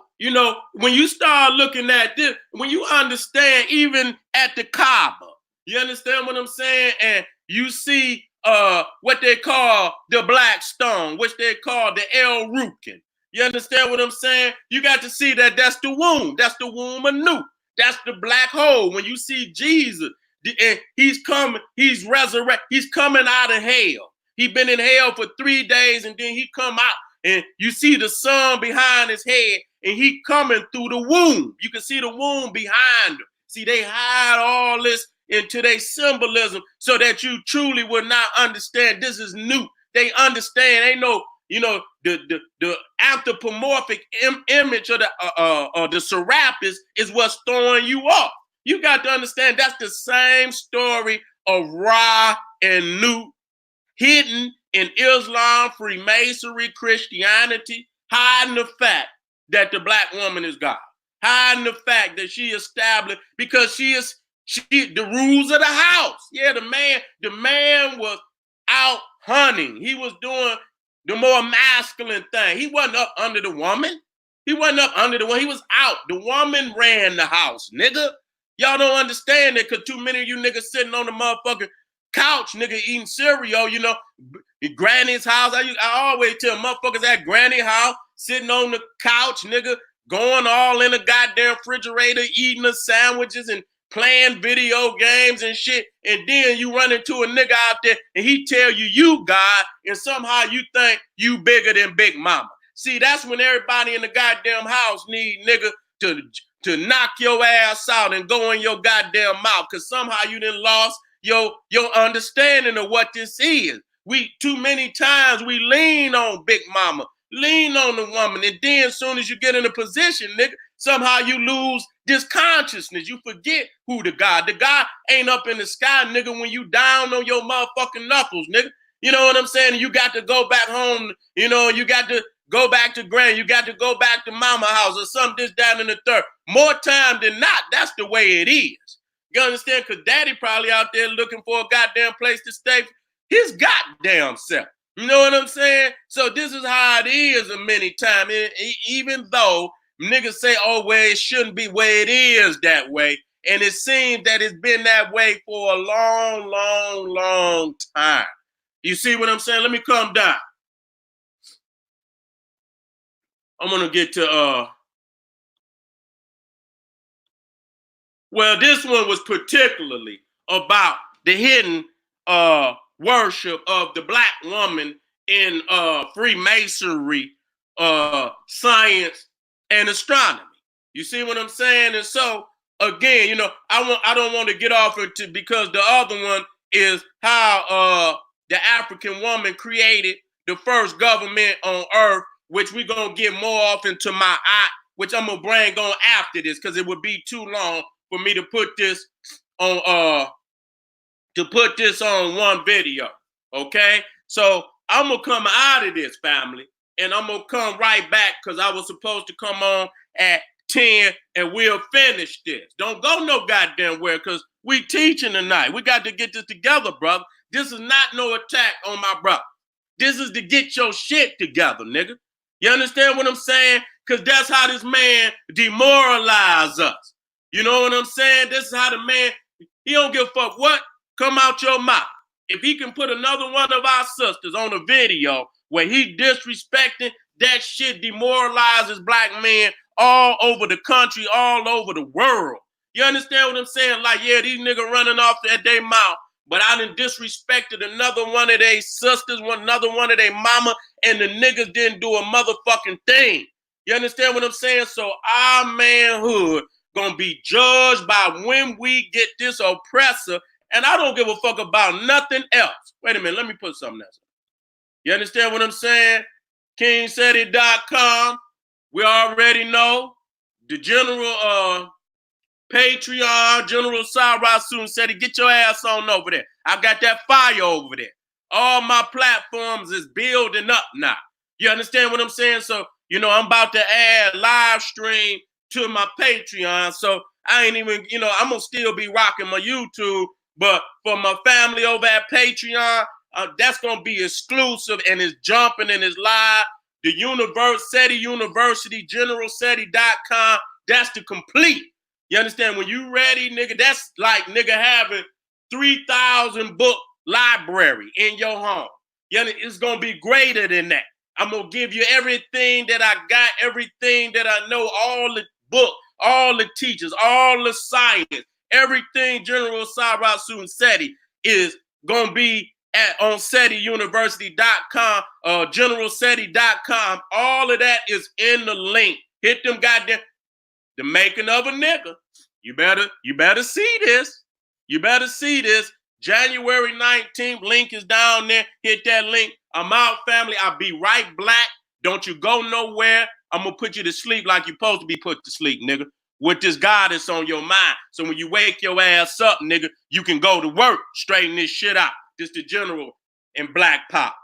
when you start looking at this, when you understand even at the Kaaba, you understand what I'm saying? And you see what they call the black stone, which they call the El Rukin. You understand what I'm saying? You got to see that that's the womb. That's the womb of Nut. That's the black hole. When you see Jesus, and he's coming, he's resurrected. He's coming out of hell. He's been in hell for 3 days, and then he come out, and you see the sun behind his head, and he coming through the womb. You can see the womb behind him. See, they hide all this into their symbolism so that you truly will not understand this is new. They understand. Ain't no, the anthropomorphic image of the Serapis is what's throwing you off. You got to understand that's the same story of Ra and Nut hidden in Islam, Freemasonry, Christianity, hiding the fact that the black woman is God, hiding the fact that she established because she the rules of the house. Yeah, the man was out hunting. He was doing the more masculine thing. He wasn't up under the woman. He wasn't up under the woman. He was out. The woman ran the house, nigga. Y'all don't understand it because too many of you niggas sitting on the motherfucking couch, nigga, eating cereal, Granny's house. I always tell motherfuckers at Granny house, sitting on the couch, nigga, going all in the goddamn refrigerator, eating the sandwiches and playing video games and shit. And then you run into a nigga out there and he tell you God, and somehow you think you bigger than Big Mama. See, that's when everybody in the goddamn house need nigga to knock your ass out and go in your goddamn mouth because somehow you done lost your understanding of what this is. We too many times we lean on Big Mama, lean on the woman, and then as soon as you get in a position, nigga, somehow you lose this consciousness. You forget who the God ain't up in the sky, nigga, when you down on your motherfucking knuckles, nigga. You know what I'm saying? You got to go back home, you got to go back to Grand, you got to go back to Mama house or something, this, down in the third. More time than not, that's the way it is. You understand? Because Daddy probably out there looking for a goddamn place to stay his goddamn self. You know what I'm saying? So this is how it is many times. Even though niggas say, oh, well, it shouldn't be where it is that way. And it seems that it's been that way for a long, long, long time. You see what I'm saying? Let me calm down. I'm going to get to, well, this one was particularly about the hidden worship of the black woman in Freemasonry, science, and astronomy. You see what I'm saying? And so, again, I don't want to get off into because the other one is how the African woman created the first government on earth, which we're going to get more off into my eye, which I'm going to bring on after this because it would be too long for me to put this on one video. Okay? So I'm going to come out of this, family, and I'm going to come right back because I was supposed to come on at 10 and we'll finish this. Don't go no goddamn where because we teaching tonight. We got to get this together, brother. This is not no attack on my brother. This is to get your shit together, nigga. You understand what I'm saying? Because that's how this man demoralized us. You know what I'm saying? This is how the man, he don't give a fuck what come out your mouth. If he can put another one of our sisters on a video where he disrespecting, that shit demoralizes black men all over the country, all over the world. You understand what I'm saying? Like, yeah, these niggas running off at their mouth, but I done disrespected another one of their sisters, another one of their mama, and the niggas didn't do a motherfucking thing. You understand what I'm saying? So our manhood gonna be judged by when we get this oppressor, and I don't give a fuck about nothing else. Wait a minute, let me put something else. You understand what I'm saying? KingSeti.com. We already know the general Patreon, General Sarasun Seti, get your ass on over there. I got that fire over there. All my platforms is building up now. You understand what I'm saying? So, I'm about to add live stream to my Patreon. So I ain't even, I'm going to still be rocking my YouTube. But for my family over at Patreon, that's going to be exclusive and it's jumping and it's live. The Seti University, GeneralSeti.com, that's the complete. You understand? When you ready, nigga, that's like nigga having 3,000 book library in your home. It's going to be greater than that. I'm going to give you everything that I got, everything that I know, all the book, all the teachers, all the science, everything General Sarasun Seti is going to be on SetiUniversity.com, GeneralSeti.com. All of that is in the link. Hit them goddamn, the making of a nigga. You better see this. You better see this. January 19th, link is down there. Hit that link. I'm out, family. I'll be right black. Don't you go nowhere. I'm going to put you to sleep like you're supposed to be put to sleep, nigga, with this guidance on your mind. So when you wake your ass up, nigga, you can go to work, straighten this shit out. This the General and Black Pop.